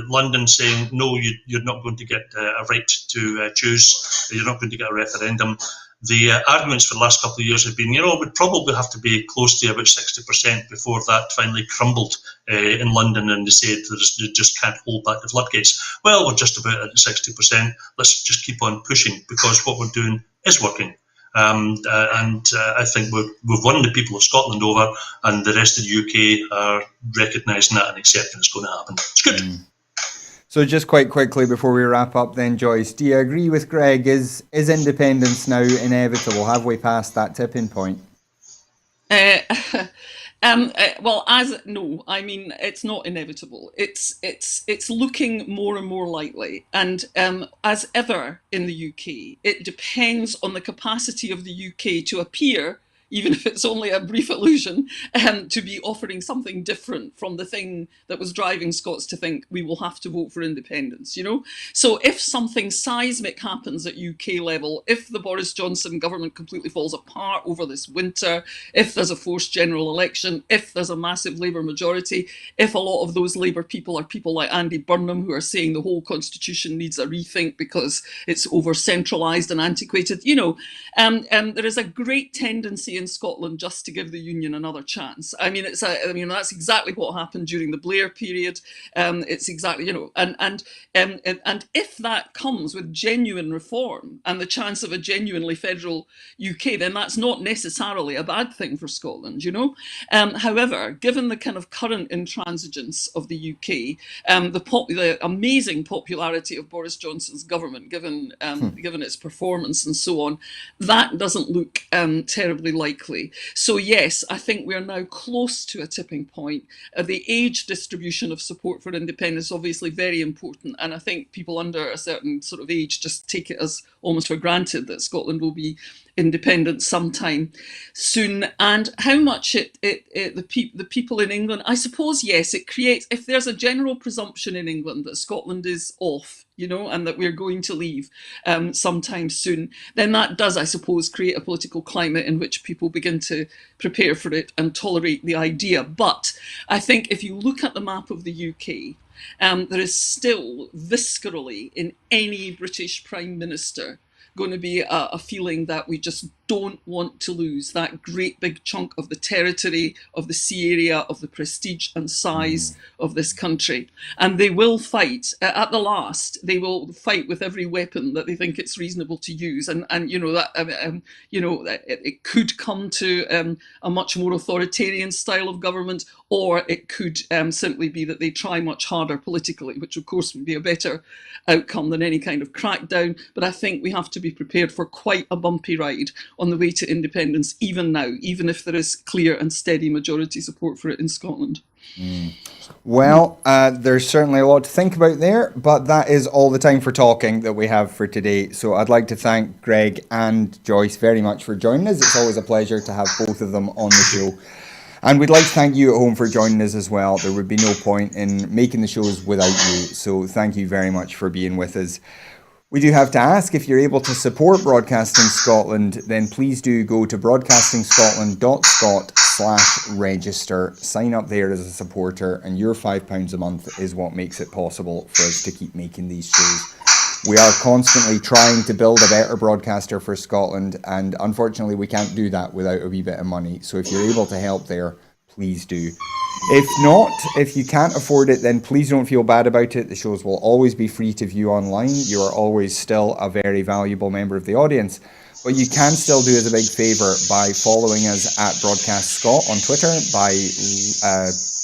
London saying, no, you're not going to get a right to choose, you're not going to get a referendum, the arguments for the last couple of years have been, we'd probably have to be close to about 60% before that finally crumbled in London, and they said they just can't hold back the floodgates. Well, we're just about at 60%. Let's just keep on pushing, because what we're doing is working. I think we've won the people of Scotland over, and the rest of the UK are recognising that and accepting it's going to happen. It's good. So just quite quickly before we wrap up then, Joyce, do you agree with Greg? Is independence now inevitable? Have we passed that tipping point? Well, no, I mean, it's not inevitable. It's looking more and more likely. And as ever in the UK, it depends on the capacity of the UK to appear, even if it's only a brief illusion, to be offering something different from the thing that was driving Scots to think we will have to vote for independence, So if something seismic happens at UK level, if the Boris Johnson government completely falls apart over this winter, if there's a forced general election, if there's a massive Labour majority, if a lot of those Labour people are people like Andy Burnham, who are saying the whole constitution needs a rethink because it's over-centralised and antiquated, there is a great tendency in Scotland just to give the union another chance. I mean, that's exactly what happened during the Blair period. It's exactly, and if that comes with genuine reform and the chance of a genuinely federal UK, then that's not necessarily a bad thing for Scotland, However, given the kind of current intransigence of the UK, the amazing popularity of Boris Johnson's government, given its performance and so on, that doesn't look terribly likely. So yes, I think we're now close to a tipping point. The age distribution of support for independence is obviously very important, and I think people under a certain sort of age just take it as almost for granted that Scotland will be independent sometime soon. And how much the people in England, I suppose, yes, it creates, if there's a general presumption in England that Scotland is off, and that we're going to leave sometime soon, then that does, I suppose, create a political climate in which people begin to prepare for it and tolerate the idea. But I think if you look at the map of the UK, there is still viscerally in any British Prime Minister going to be a feeling that we just don't want to lose that great big chunk of the territory, of the sea area, of the prestige and size of this country. And they will fight, at the last, they will fight with every weapon that they think it's reasonable to use. And it could come to a much more authoritarian style of government, or it could simply be that they try much harder politically, which of course would be a better outcome than any kind of crackdown. But I think we have to be prepared for quite a bumpy ride on the way to independence, even now, even if there is clear and steady majority support for it in Scotland. Well, there's certainly a lot to think about there, but that is all the time for talking that we have for today. So I'd like to thank Greg and Joyce very much for joining us. It's always a pleasure to have both of them on the show. And we'd like to thank you at home for joining us as well. There would be no point in making the shows without you. So thank you very much for being with us. We do have to ask, if you're able to support Broadcasting Scotland, then please do go to broadcastingscotland.scot/register. Sign up there as a supporter, and your £5 a month is what makes it possible for us to keep making these shows. We are constantly trying to build a better broadcaster for Scotland, and unfortunately we can't do that without a wee bit of money. So if you're able to help there, please do. If not, if you can't afford it, then please don't feel bad about it. The shows will always be free to view online. You are always still a very valuable member of the audience. But you can still do us a big favour by following us at Broadcast Scot on Twitter, by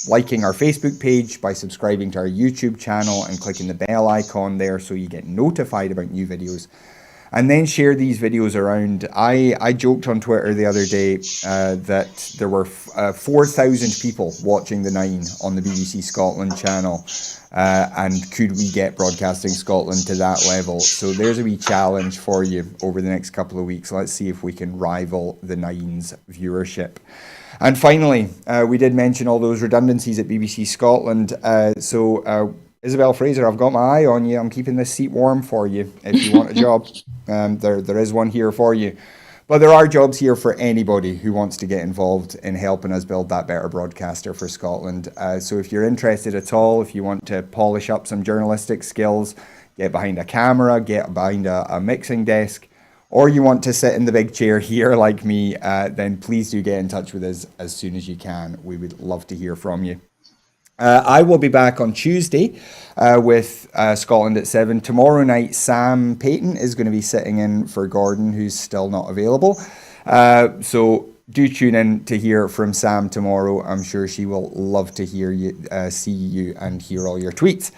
liking our Facebook page, by subscribing to our YouTube channel and clicking the bell icon there so you get notified about new videos. And then share these videos around. I joked on Twitter the other day that there were 4,000 people watching The Nine on the BBC Scotland channel. And could we get Broadcasting Scotland to that level? So there's a wee challenge for you over the next couple of weeks. Let's see if we can rival The Nine's viewership. And finally, we did mention all those redundancies at BBC Scotland. Isabel Fraser, I've got my eye on you. I'm keeping this seat warm for you if you want a job. There is one here for you. But there are jobs here for anybody who wants to get involved in helping us build that better broadcaster for Scotland. So if you're interested at all, if you want to polish up some journalistic skills, get behind a camera, get behind a mixing desk, or you want to sit in the big chair here like me, then please do get in touch with us as soon as you can. We would love to hear from you. I will be back on Tuesday with Scotland at 7. Tomorrow night, Sam Payton is going to be sitting in for Gordon, who's still not available. So do tune in to hear from Sam tomorrow. I'm sure she will love to hear you, see you, and hear all your tweets.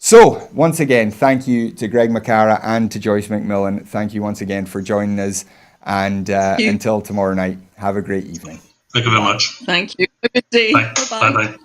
So once again, thank you to Greg McCarra and to Joyce McMillan. Thank you once again for joining us. And until tomorrow night, have a great evening. Thank you very much. Thank you. Have a good day. Bye. Bye-bye. Bye-bye.